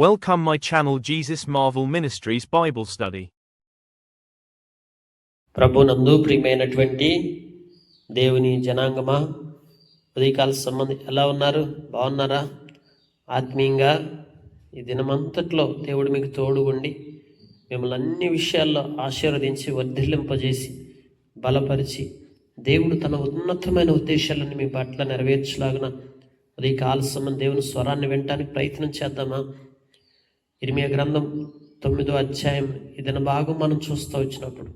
Welcome my channel Jesus Marvel Ministries Bible Study. ప్రభునందు ప్రియమైనటువంటి దేవుని జనాంగమా, ఉదయకాల సంబంధి ఎలా ఉన్నారు? బాగున్నారా? ఆత్మీయంగా ఈ దినమంతట్లో దేవుడు మీకు తోడు ఉండి మిమ్మల్ని అన్ని విషయాల్లో ఆశీర్వదించి వర్ధిల్లింపజేసి బలపరిచి దేవుడు తన ఉన్నతమైన ఉద్దేశాలను మీ పట్ల నెరవేర్చలాగిన ఉదయకాల సంబంధి దేవుని స్వరాన్ని వినటానికి ప్రయత్నం చేద్దామా? ఇర్మియా గ్రంథం 9వ అధ్యాయం ఇదన భాగం మనం చూస్తూ వచ్చినప్పుడు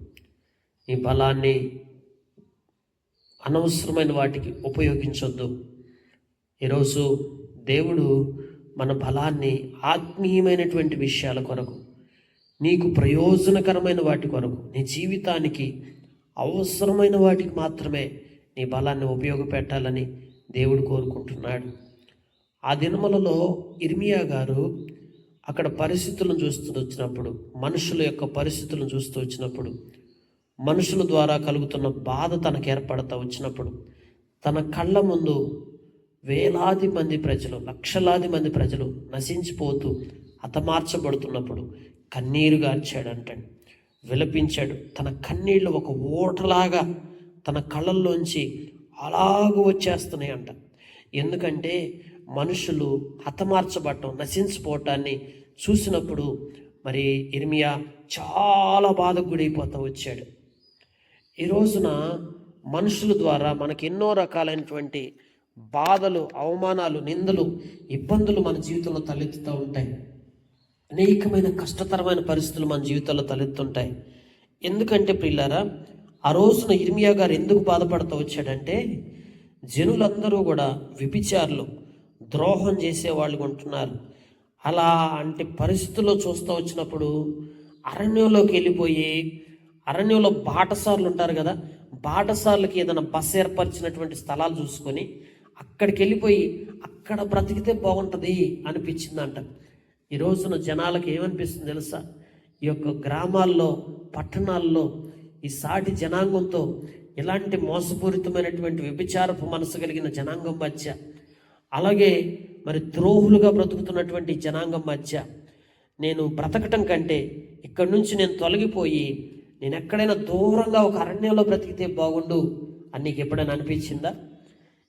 ఈ బలాన్ని అనవసరమైన వాటికి ఉపయోగించొద్దు. ఈరోజు దేవుడు మన బలాన్ని ఆత్మీయమైనటువంటి విషయాల కొరకు, నీకు ప్రయోజనకరమైన వాటి కొరకు, నీ జీవితానికి అవసరమైన వాటికి మాత్రమే నీ బలాన్ని ఉపయోగపెట్టాలని దేవుడు కోరుకుంటున్నాడు. ఆ దినములలో ఇర్మియా గారు అక్కడ పరిస్థితులను చూస్తూ వచ్చినప్పుడు, మనుషుల యొక్క పరిస్థితులను చూస్తూ వచ్చినప్పుడు, మనుషుల ద్వారా కలుగుతున్న బాధ తనకు ఏర్పడతా వచ్చినప్పుడు, తన కళ్ళ ముందు వేలాది మంది ప్రజలు, లక్షలాది మంది ప్రజలు నశించిపోతూ హతమార్చబడుతున్నప్పుడు కన్నీరు గార్చాడంటాడు, విలపించాడు. తన కన్నీళ్ళు ఒక ఓటలాగా తన కళ్ళల్లోంచి అలాగూ వచ్చేస్తున్నాయి అంట. ఎందుకంటే మనుషులు హతమార్చబడటం, నశించిపోవటాన్ని చూసినప్పుడు మరి ఇర్మియా చాలా బాధకు గురైపోతూ వచ్చాడు. ఈ రోజున మనుషుల ద్వారా మనకి ఎన్నో రకాలైనటువంటి బాధలు, అవమానాలు, నిందలు, ఇబ్బందులు మన జీవితంలో తలెత్తుతూ ఉంటాయి. అనేకమైన కష్టతరమైన పరిస్థితులు మన జీవితంలో తలెత్తుంటాయి. ఎందుకంటే ప్రియులారా, ఆ రోజున ఇర్మియా గారు ఎందుకు బాధపడుతూ వచ్చాడంటే, జనులందరూ కూడా వ్యభిచారులు, ద్రోహం చేసేవాళ్ళు ఉంటున్నారు. అలాంటి పరిస్థితుల్లో చూస్తూ వచ్చినప్పుడు అరణ్యంలోకి వెళ్ళిపోయి, అరణ్యంలో బాటసార్లు ఉంటారు కదా, బాటసార్లకి ఏదైనా బస్సు ఏర్పరిచినటువంటి స్థలాలు చూసుకొని అక్కడికి వెళ్ళిపోయి అక్కడ బ్రతికితే బాగుంటుంది అనిపించిందంట. ఈ రోజున జనాలకు ఏమనిపిస్తుంది తెలుసా? ఈ యొక్క గ్రామాల్లో, పట్టణాల్లో ఈ సాటి జనాంగంతో, ఇలాంటి మోసపూరితమైనటువంటి వ్యభిచారపు మనసు కలిగిన జనాంగం మధ్య, అలాగే మరి ద్రోహులుగా బ్రతుకుతున్నటువంటి జనాంగం మధ్య నేను బ్రతకటం కంటే ఇక్కడి నుంచి నేను తొలగిపోయి నేను ఎక్కడైనా దూరంగా ఒక అరణ్యంలో బ్రతికితే బాగుండు అని నీకు ఎప్పుడైనా అనిపించిందా?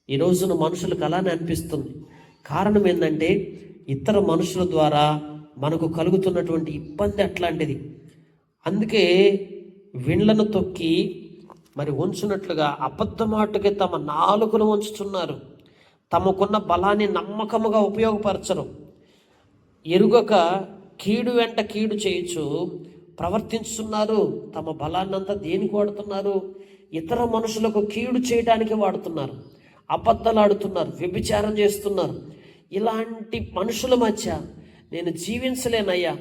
ఈ రోజున మనుషులకు అలానే అనిపిస్తుంది. కారణం ఏంటంటే, ఇతర మనుషుల ద్వారా మనకు కలుగుతున్నటువంటి ఇబ్బంది అట్లాంటిది. అందుకే విండ్లను తొక్కి మరి ఉంచున్నట్లుగా అబద్ధమాటుగా తమ నాలుకను ఉంచుతున్నారు. తమకున్న బలాన్ని నమ్మకముగా ఉపయోగపరచరు. ఎరుగక కీడు వెంట కీడు చేయొచ్చు ప్రవర్తించుతున్నారు. తమ బలాన్నంతా దేనికి వాడుతున్నారు? ఇతర మనుషులకు కీడు చేయడానికి వాడుతున్నారు. అబద్ధాలు ఆడుతున్నారు, వ్యభిచారం చేస్తున్నారు. ఇలాంటి మనుషుల మధ్య నేను జీవించలేనయ్యా,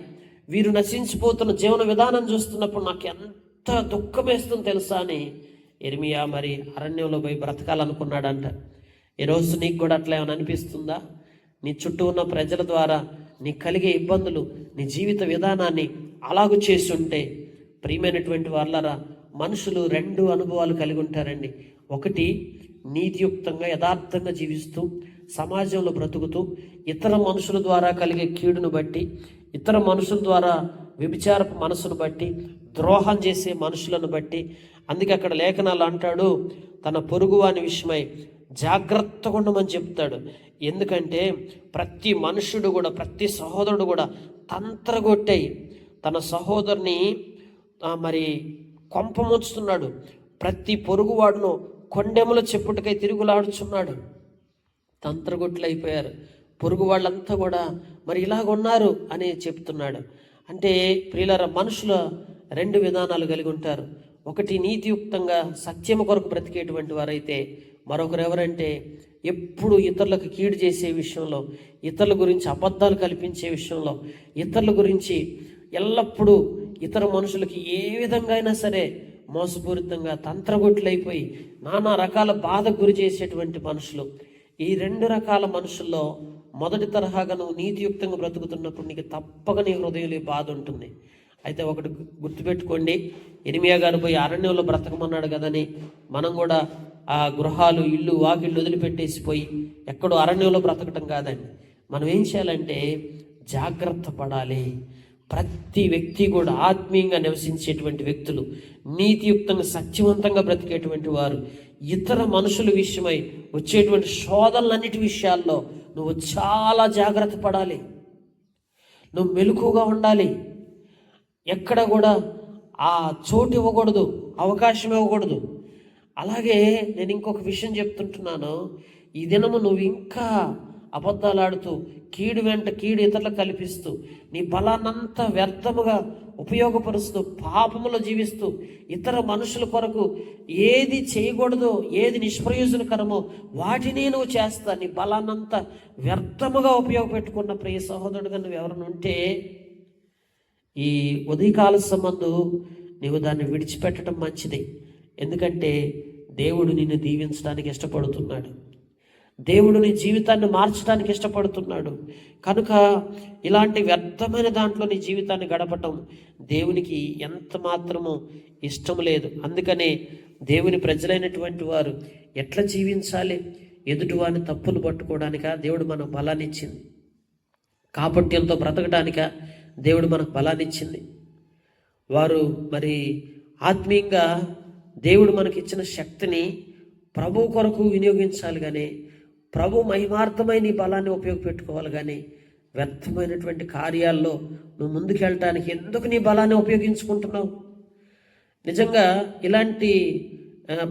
వీరు నశించిపోతున్న జీవన విధానం చూస్తున్నప్పుడు నాకు ఎంత దుఃఖం వేస్తుందో తెలుసా అని ఇర్మియా మరి అరణ్యంలో పోయి బ్రతకాలనుకున్నాడంట. ఈరోజు నీకు కూడా అట్లా ఏమైనా అనిపిస్తుందా? నీ చుట్టూ ఉన్న ప్రజల ద్వారా నీకు కలిగే ఇబ్బందులు, నీ జీవిత విధానాన్ని అలాగూ చేసి ఉంటే, ప్రియమైనటువంటి వాళ్ళరా, మనుషులు రెండు అనుభవాలు కలిగి ఉంటారండి. ఒకటి, నీతియుక్తంగా యథార్థంగా జీవిస్తూ సమాజంలో బ్రతుకుతూ ఇతర మనుషుల ద్వారా కలిగే కీడును బట్టి, ఇతర మనుషుల ద్వారా వ్యభిచారపు మనసును బట్టి, ద్రోహం చేసే మనుషులను బట్టి. అందుకే అక్కడ లేఖనాలు అంటాడు, తన పొరుగువాని విషయమై జాగ్రత్తగా ఉండమని చెప్తాడు. ఎందుకంటే ప్రతి మనుషుడు కూడా, ప్రతి సహోదరుడు కూడా తంత్రగొట్టాయి తన సహోదరుని మరి కొంపముంచుతున్నాడు. ప్రతి పొరుగువాడును కొండెముల చెప్పుటకై తిరుగులాడుచున్నాడు. తంత్రగొట్లు అయిపోయారు పొరుగు వాళ్ళంతా కూడా. మరి ఇలాగున్నారు అని చెప్తున్నాడు. అంటే ప్రియులారా, మనుషుల రెండు విధానాలు కలిగి ఉంటారు. ఒకటి, నీతియుక్తంగా సత్యము కొరకు బ్రతికేటువంటి వారైతే, మరొకరు ఎవరంటే ఎప్పుడు ఇతరులకు కీడు చేసే విషయంలో, ఇతరుల గురించి అబద్ధాలు కల్పించే విషయంలో, ఇతరుల గురించి ఎల్లప్పుడూ ఇతర మనుషులకి ఏ విధంగా అయినా సరే మోసపూరితంగా తంత్రగొట్లైపోయి నానా రకాల బాధకు గురి చేసేటువంటి మనుషులు. ఈ రెండు రకాల మనుషుల్లో మొదటి తరహాగా నువ్వు నీతియుక్తంగా బ్రతుకుతున్నప్పుడు నీకు తప్పక నీ హృదయంలో బాధ ఉంటుంది. అయితే ఒకటి గుర్తుపెట్టుకోండి, ఇర్మియా గారు పోయి అరణ్యంలో బ్రతకమన్నాడు కదని మనం కూడా ఆ గృహాలు, ఇల్లు, వాకిళ్ళు వదిలిపెట్టేసిపోయి ఎక్కడో అరణ్యంలో బ్రతకటం కాదండి. మనం ఏం చేయాలంటే జాగ్రత్త పడాలి. ప్రతి వ్యక్తి కూడా ఆత్మీయంగా నివసించేటువంటి వ్యక్తులు, నీతియుక్తంగా సత్యవంతంగా బ్రతికేటువంటి వారు ఇతర మనుషుల విషయమై వచ్చేటువంటి శోధనలన్నిటి విషయాల్లో నువ్వు చాలా జాగ్రత్త పడాలి. నువ్వు మెలకుగా ఉండాలి. ఎక్కడ కూడా ఆ చోటు ఇవ్వకూడదు, అవకాశం ఇవ్వకూడదు. అలాగే నేను ఇంకొక విషయం చెప్తుంటున్నాను. ఈ దినము నువ్వు ఇంకా అబద్ధాలు ఆడుతూ కీడు వెంట కీడు ఇతరులకు కల్పిస్తూ నీ బలాన్నంతా వ్యర్థముగా ఉపయోగపరుస్తూ పాపములో జీవిస్తూ ఇతర మనుషుల కొరకు ఏది చేయకూడదో, ఏది నిష్ప్రయోజనకరమో వాటిని నువ్వు చేస్తా. నీ బలాన్నంతా వ్యర్థముగా ఉపయోగపెట్టుకున్న ప్రియ సహోదరుడుగా నువ్వు ఎవరైనా ఉంటే ఈ ఉదయకాల సంబంధు నీవు దాన్ని విడిచిపెట్టడం మంచిది. ఎందుకంటే దేవుడు నిన్ను దీవించడానికి ఇష్టపడుతున్నాడు. దేవుడు నీ జీవితాన్ని మార్చడానికి ఇష్టపడుతున్నాడు. కనుక ఇలాంటి వ్యర్థమైన దాంట్లో నీ జీవితాన్ని గడపటం దేవునికి ఎంత మాత్రమో ఇష్టం లేదు. అందుకనే దేవుని ప్రజలైనటువంటి వారు ఎట్లా జీవించాలి? ఎదుటివారిని తప్పులు పట్టుకోవడానికా దేవుడు మనకు బలాన్ని ఇచ్చింది? కాపట్యంతో బ్రతకడానికా దేవుడు మనకు బలాన్ని ఇచ్చింది? వారు మరి ఆత్మీయంగా దేవుడు మనకిచ్చిన శక్తిని ప్రభు కొరకు వినియోగించాలి, కానీ ప్రభు మహిమార్థమైన నీ బలాన్ని ఉపయోగపెట్టుకోవాలి. కానీ వ్యర్థమైనటువంటి కార్యాల్లో నువ్వు ముందుకెళ్ళటానికి ఎందుకు నీ బలాన్ని ఉపయోగించుకుంటున్నావు? నిజంగా ఇలాంటి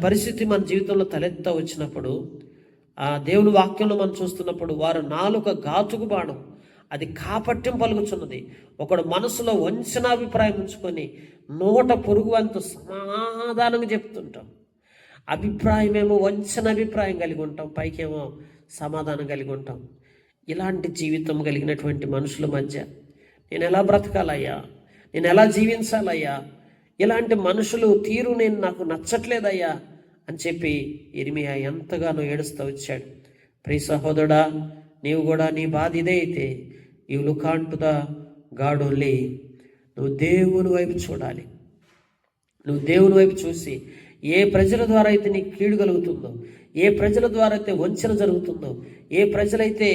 పరిస్థితి మన జీవితంలో తలెత్తా వచ్చినప్పుడు, ఆ దేవుని వాక్యంలో మనం చూస్తున్నప్పుడు, వారు నాలుక ఘాతుకు బాణం, అది కాపట్యం పలుకుచున్నది. ఒకడు మనసులో వంచనాభిప్రాయం ఉంచుకొని నోట పురుగు అంత సమాధానంగా చెప్తుంటాం. అభిప్రాయమేమో వంచన అభిప్రాయం కలిగి ఉంటాం, పైకేమో సమాధానం కలిగి ఉంటాం. ఇలాంటి జీవితం కలిగినటువంటి మనుషుల మధ్య నేను ఎలా బ్రతకాలయ్యా, నేను ఎలా జీవించాలయ్యా, ఇలాంటి మనుషులు తీరు నాకు నచ్చట్లేదయ్యా అని చెప్పి ఇర్మియా ఎంతగానో ఏడుస్తూ వచ్చాడు. ప్రియ సహోదరుడా, నీవు కూడా నీ బాధ ఇదే అయితే, you look on to the God only. నువ్వు దేవుని వైపు చూడాలి. నువ్వు దేవుని వైపు చూసి ఏ ప్రజల ద్వారా అయితే నీకు కీడు కలుగుతుందో, ఏ ప్రజల ద్వారా అయితే వంచన జరుగుతుందో, ఏ ప్రజలైతే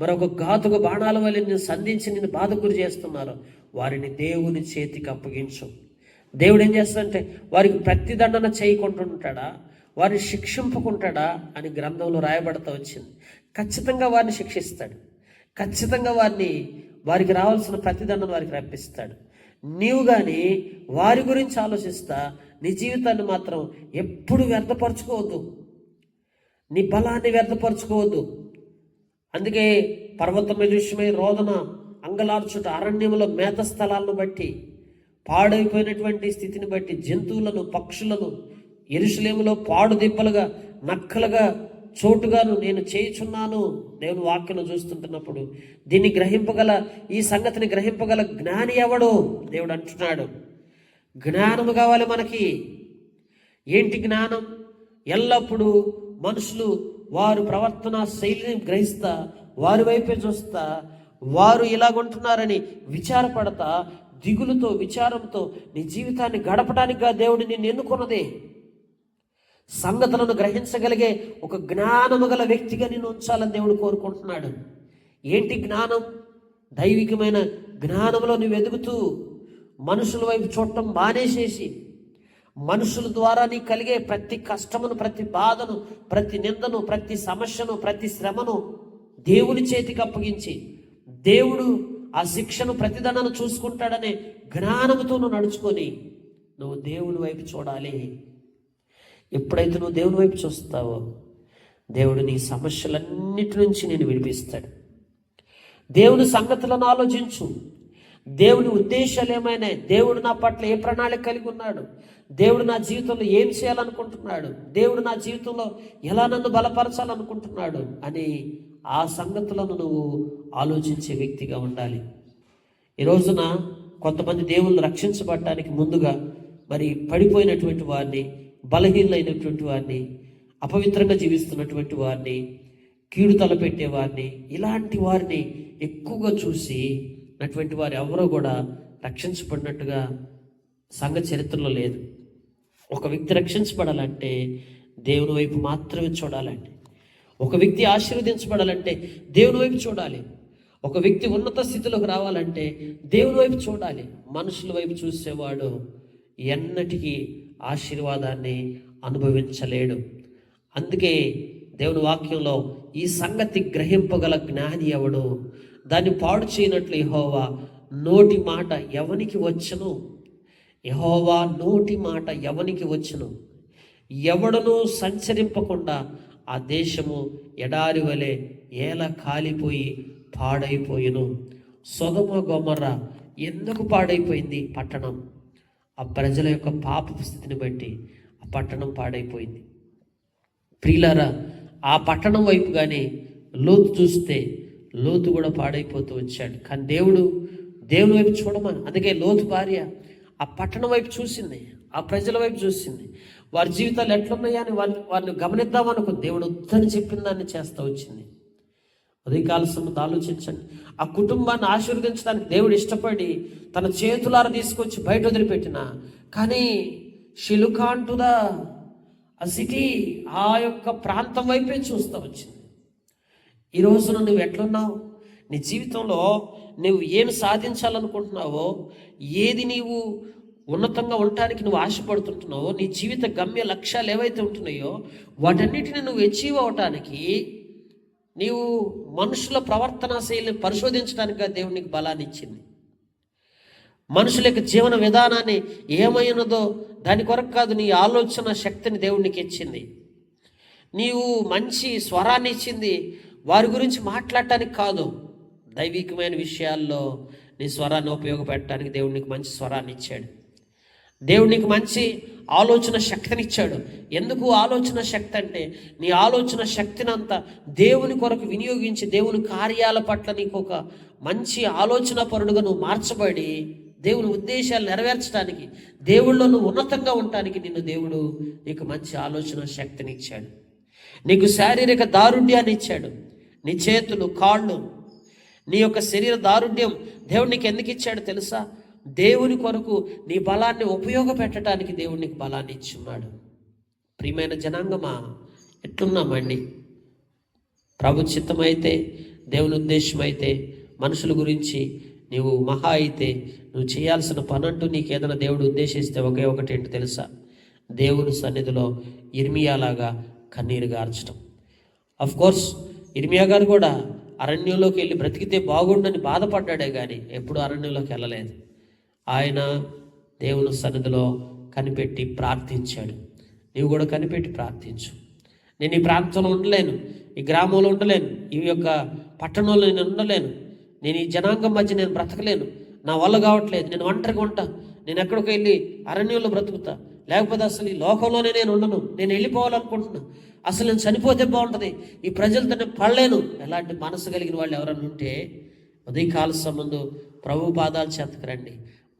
మరొక ఘాతుక బాణాల వల్ల నిన్ను సంధించి నిన్ను బాధ గురి చేస్తున్నారో వారిని దేవుని చేతికి అప్పగించు. దేవుడు ఏం చేస్తాడంటే వారికి ప్రతిదండన చేయకుంటుంటాడా, వారిని శిక్షింపకుంటాడా అని గ్రంథంలో రాయబడతా వచ్చింది. ఖచ్చితంగా వారిని శిక్షిస్తాడు. ఖచ్చితంగా వారికి రావాల్సిన ప్రతిదండన వారికి రప్పిస్తాడు. నీవు కానీ వారి గురించి ఆలోచిస్తా నీ జీవితాన్ని మాత్రం ఎప్పుడు వ్యర్థపరచుకోవద్దు, నీ బలాన్ని వ్యర్థపరచుకోవద్దు. అందుకే పర్వతం విషయమై రోదన అంగలార్చుట, అరణ్యంలో మేత స్థలాలను బట్టి, పాడైపోయినటువంటి స్థితిని బట్టి జంతువులను పక్షులను యెరూషలేములో పాడు దిబ్బలుగా నక్కలుగా చోటుగాను నేను చేయుచున్నాను. దేవుని వాక్యం చూస్తుంటున్నప్పుడు దీన్ని గ్రహింపగల, ఈ సంగతిని గ్రహింపగల జ్ఞాని ఎవడు? దేవుడు అంటున్నాడు, జ్ఞానము కావాలి మనకి. ఏంటి జ్ఞానం? ఎల్లప్పుడూ మనుషులు వారు ప్రవర్తన శైలిని గ్రహిస్తా, వారి వైపే చూస్తా, వారు ఇలాగుంటున్నారని విచారపడతా, దిగులుతో విచారంతో నీ జీవితాన్ని గడపడానికిగా దేవుడు నిన్ను ఎన్నుకున్నదే. సంగతులను గ్రహించగలిగే ఒక జ్ఞానము గల వ్యక్తిగా నిన్ను ఉంచాలని దేవుడు కోరుకుంటున్నాడు. ఏంటి జ్ఞానం? దైవికమైన జ్ఞానంలో నువ్వు ఎదుగుతూ మనుషుల వైపు చూడటం మానేసేసి, మనుషుల ద్వారా నీకు కలిగే ప్రతి కష్టమును, ప్రతి బాధను, ప్రతి నిందను, ప్రతి సమస్యను, ప్రతి శ్రమను దేవుని చేతికి అప్పగించి దేవుడు ఆ శిక్షను ప్రతిదండను చూసుకుంటాడనే జ్ఞానముతో నువ్వు నడుచుకొని నువ్వు దేవుని వైపు చూడాలి. ఎప్పుడైతే నువ్వు దేవుని వైపు చూస్తావో దేవుడు నీ సమస్యలన్నిటి నుంచి నేను విడిపిస్తాడు. దేవుని సంగతులను ఆలోచించు. దేవుని ఉద్దేశాలు ఏమైనా, దేవుడు నా పట్ల ఏ ప్రణాళిక కలిగి ఉన్నాడు, దేవుడు నా జీవితంలో ఏం చేయాలనుకుంటున్నాడు, దేవుడు నా జీవితంలో ఎలా నన్ను బలపరచాలనుకుంటున్నాడు అని ఆ సంగతులను నువ్వు ఆలోచించే వ్యక్తిగా ఉండాలి. ఈ రోజున కొంతమంది దేవుళ్ళు రక్షించబడటానికి ముందుగా మరి పడిపోయినటువంటి వారిని, బలహీనైనటువంటి వారిని, అపవిత్రంగా జీవిస్తున్నటువంటి వారిని, కీడు తలపెట్టే వారిని, ఇలాంటి వారిని ఎక్కువగా చూసి అటువంటి వారు ఎవరో కూడా రక్షించబడినట్టుగా సంఘ చరిత్రలో లేదు. ఒక వ్యక్తి రక్షించబడాలంటే దేవుని వైపు మాత్రమే చూడాలండి. ఒక వ్యక్తి ఆశీర్వదించబడాలంటే దేవుని వైపు చూడాలి. ఒక వ్యక్తి ఉన్నత స్థితిలోకి రావాలంటే దేవుని వైపు చూడాలి. మనుషుల వైపు చూసేవాడు ఎన్నటికీ ఆశీర్వాదాన్ని అనుభవించలేడు. అందుకే దేవుని వాక్యంలో ఈ సంగతి గ్రహింపగల జ్ఞాని ఎవడు, దాన్ని పాడు చేయనట్లు యెహోవా నోటి మాట ఎవనికి వచ్చును, యెహోవా నోటి మాట ఎవనికి వచ్చును, ఎవడును సంచరింపకుండా ఆ దేశము ఎడారి వలె ఏల కాలిపోయి పాడైపోయిను. సొదొమ గొమొర్రా ఎందుకు పాడైపోయింది? పట్టణం ఆ ప్రజల యొక్క పాప స్థితిని బట్టి ఆ పట్టణం పాడైపోయింది. ప్రియులారా, ఆ పట్టణం వైపు కానీ లోతు చూస్తే లోతు కూడా పాడైపోతూ వచ్చాడు. కానీ దేవుని వైపు చూడమని, అందుకే లోతు భార్య ఆ పట్టణం వైపు చూసింది, ఆ ప్రజల వైపు చూసింది. వారి జీవితాలు ఎట్లున్నాయా అని వారిని గమనిద్దామనుకుంది. దేవుడు వద్దని చెప్పిన దాన్ని చేస్తూ వచ్చింది. ఉదయకాల సమయంలో ఆలోచించండి. ఆ కుటుంబాన్ని ఆశీర్వదించడానికి దేవుడు ఇష్టపడి తన చేతులారా తీసుకొచ్చి బయట వదిలిపెట్టిన, కానీ షిలుకాంటుదా ఆ సిటీ, ఆ యొక్క ప్రాంతం వైపే చూస్తూ వచ్చింది. ఈ రోజున నువ్వు ఎట్లున్నావు? నీ జీవితంలో నువ్వు ఏమి సాధించాలనుకుంటున్నావో, ఏది నీవు ఉన్నతంగా ఉండటానికి నువ్వు ఆశపడుతుంటున్నావో, నీ జీవిత గమ్య లక్ష్యాలు ఏవైతే ఉంటున్నాయో వాటన్నిటిని నువ్వు అచీవ్ అవటానికి నీవు మనుషుల ప్రవర్తన శైలిని పరిశోధించడానికి దేవుడు నీకు బలాన్ని ఇచ్చింది. మనుషుల యొక్క జీవన విధానాన్ని ఏమైనదో దాని కొరకు కాదు, నీ ఆలోచన శక్తిని దేవుడు నీకు ఇచ్చింది. నీవు మంచి స్వరాన్ని ఇచ్చింది వారి గురించి మాట్లాడటానికి కాదు, దైవికమైన విషయాల్లో నీ స్వరాన్ని ఉపయోగపెట్టడానికి దేవుడు నీకు మంచి స్వరాన్ని ఇచ్చాడు. దేవుడు నీకు మంచి ఆలోచన శక్తిని ఇచ్చాడు. ఎందుకు ఆలోచన శక్తి అంటే, నీ ఆలోచన శక్తిని అంతా దేవుని కొరకు వినియోగించి దేవుని కార్యాల పట్ల నీకు ఒక మంచి ఆలోచన పరుడుగా నువ్వు మార్చబడి దేవుని ఉద్దేశాలు నెరవేర్చడానికి, దేవుళ్ళో నువ్వు ఉన్నతంగా ఉండటానికి నిన్ను దేవుడు నీకు మంచి ఆలోచన శక్తిని ఇచ్చాడు. నీకు శారీరక దారుఢ్యాన్ని ఇచ్చాడు. నీ చేతులు, కాళ్ళు, నీ యొక్క శరీర దారుఢ్యం దేవుడు నీకు ఎందుకు ఇచ్చాడు తెలుసా? దేవుని కొరకు నీ బలాన్ని ఉపయోగపెట్టడానికి దేవుడు నీకు బలాన్ని ఇచ్చున్నాడు. ప్రియమైన జనాంగమా, ఎట్లున్నామండి? ప్రభు చిత్తమైతే, దేవుని ఉద్దేశం అయితే, మనుషుల గురించి నీవు మహా అయితే నువ్వు చేయాల్సిన పని అంటూ నీకు ఏదైనా దేవుడు ఉద్దేశిస్తే ఒకే ఒకటి ఏంటి తెలుసా? దేవుని సన్నిధిలో ఇర్మియాలాగా కన్నీరు గార్చడం. కోర్స్ ఇర్మియా గారు కూడా అరణ్యంలోకి వెళ్ళి బ్రతికితే బాగుండని బాధపడ్డాడే కానీ ఎప్పుడు అరణ్యంలోకి వెళ్ళలేదు. ఆయన దేవుని సన్నిధిలో కనిపెట్టి ప్రార్థించాడు. నీవు కూడా కనిపెట్టి ప్రార్థించు. నేను ఈ ప్రాంతంలో ఉండలేను, ఈ గ్రామంలో ఉండలేను, ఈ యొక్క పట్టణంలో నేను ఉండలేను, నేను ఈ జనాంగం మధ్య నేను బ్రతకలేను, నా వల్ల కావట్లేదు, నేను ఒంటరిగా ఉంటా, నేను ఎక్కడికి వెళ్ళి అరణ్యంలో బ్రతుకుతా, లేకపోతే అసలు ఈ లోకంలోనే నేను ఉండను, నేను వెళ్ళిపోవాలనుకుంటున్నా, అసలు నేను చనిపోతే బాగుంటుంది, ఈ ప్రజలతో నేను పడలేను, ఎలాంటి మనసు కలిగిన వాళ్ళు ఎవరైనా ఉంటే ఉదయకాల సంబంధం ప్రభు పాదాలు చేతకు రండి.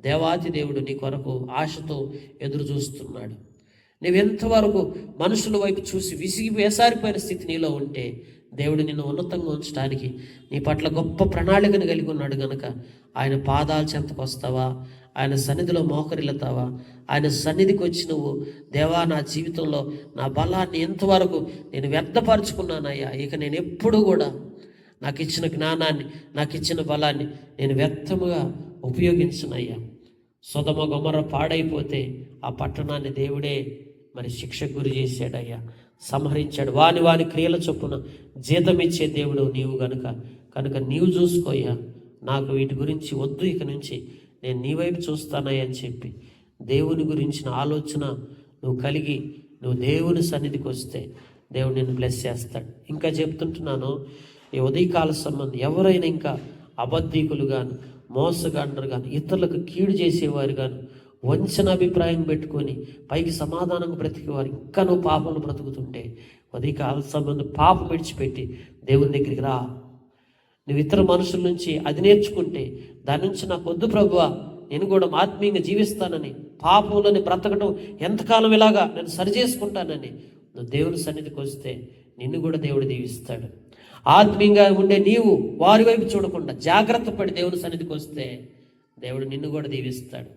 దేవాతి దేవుడు నీ కొరకు ఆశతో ఎదురు చూస్తున్నాడు. నువ్వెంతవరకు మనుషుల వైపు చూసి విసిగి వేసారిపోయిన స్థితి నీలో ఉంటే దేవుడు నిన్ను ఉన్నతంగా ఉంచడానికి నీ పట్ల గొప్ప ప్రణాళికను కలిగి ఉన్నాడు కనుక ఆయన పాదాల చెంతకు వస్తావా? ఆయన సన్నిధిలో మోకరిల్లుతావా? ఆయన సన్నిధికి వచ్చి నువ్వు, దేవా నా జీవితంలో నా బలాన్ని ఎంతవరకు నేను వ్యర్థపరుచుకున్నానయ్యా, ఇక నేను ఎప్పుడు కూడా నాకు ఇచ్చిన జ్ఞానాన్ని, నాకు ఇచ్చిన బలాన్ని నేను వ్యర్థముగా ఉపయోగించనయ్యా. సొదొమ గొమొర్రా పాడైపోతే ఆ పట్టణాన్ని దేవుడే మరి శిక్షకు గురి చేశాడయ్యా, సంహరించాడు. వాని క్రియల చొప్పున జీతం ఇచ్చే దేవుడు నీవు కనుక నీవు చూసుకోయ్యా, నాకు వీటి గురించి వద్దు, ఇక నుంచి నేను నీ వైపు చూస్తానయ్యా అని చెప్పి దేవుని గురించిన ఆలోచన నువ్వు కలిగి నువ్వు దేవుని సన్నిధికి వస్తే దేవుడు నిన్ను బ్లెస్ చేస్తాడు. ఇంకా చెప్తుంటున్నాను, ఈ ఉదయకాల సంబంధం ఎవరైనా ఇంకా అబద్ధికులు గాను, మోసగాండ్రు గాను, ఇతరులకు కీడు చేసేవారు గాను, వంచన అభిప్రాయం పెట్టుకొని పైకి సమాధానంగా బ్రతికేవారు ఇంకా నువ్వు పాపంలో బ్రతుకుతుంటే ఉదయకాల సంబంధం పాపం విడిచిపెట్టి దేవుని దగ్గరికి రా. నువ్వు ఇతర మనుషుల నుంచి అది నేర్చుకుంటే దాని నుంచి నాకు వద్దు ప్రభువా, నేను కూడా ఆత్మీయంగా జీవిస్తానని, పాపంలోని బ్రతకడం ఎంతకాలం ఇలాగా నేను సరి చేసుకుంటానని నువ్వు దేవుని సన్నిధికి వస్తే నిన్ను కూడా దేవుడు దీవిస్తాడు. ఆత్మీయంగా ఉండే నీవు వారి వైపు చూడకుండా జాగ్రత్త పడి దేవుని సన్నిధికి వస్తే దేవుడు నిన్ను కూడా దీవిస్తాడు.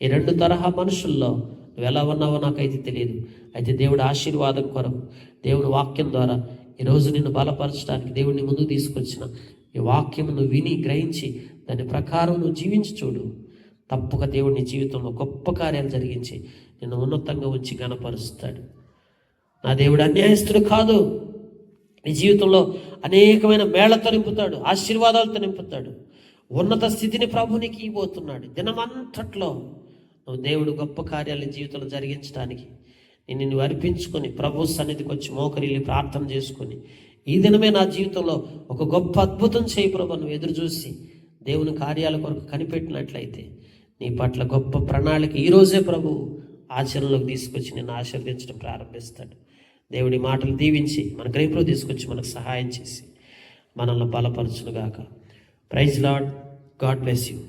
ఈ రెండు తరహా మనుషుల్లో నువ్వు ఎలా ఉన్నావో నాకైతే తెలియదు. అయితే దేవుడు ఆశీర్వాదం కొరకు దేవుడు వాక్యం ద్వారా ఈరోజు నిన్ను బలపరచడానికి దేవుడిని ముందుకు తీసుకొచ్చిన ఈ వాక్యమును విని గ్రహించి దాని ప్రకారం నువ్వు జీవించి చూడు. తప్పక దేవుడు నీ జీవితంలో గొప్ప కార్యాలు జరిగించి నిన్ను ఉన్నతంగా ఉంచి ఘనపరుస్తాడు. నా దేవుడు అన్యాయస్తుడు కాదు. నీ జీవితంలో అనేకమైన మేళ్లతో నింపుతాడు, ఆశీర్వాదాలతో నింపుతాడు. ఉన్నత స్థితిని ప్రభు నీకు ఇవ్వబోతున్నాడు. దినమంతట్లో నువ్వు దేవుడు గొప్ప కార్యాలు నీ జీవితంలో జరిగించడానికి నిన్ను అర్పించుకొని ప్రభు సన్నిధికి వచ్చి మోకరిల్లి ప్రార్థన చేసుకొని, ఈ దినమే నా జీవితంలో ఒక గొప్ప అద్భుతం చేయి ప్రభు నువ్వు ఎదురు చూసి దేవుని కార్యాల కొరకు కనిపెట్టినట్లయితే నీ పట్ల గొప్ప ప్రణాళిక ఈరోజే ప్రభు ఆచరణలోకి తీసుకొచ్చి నిన్ను ఆశీర్వదించడం ప్రారంభిస్తాడు. దేవుడి మాటలు దీవించి మన గ్రహింపులో తీసుకొచ్చి మనకు సహాయం చేసి మనల్ని బలపరచునుగాక. Praise lord. God bless you.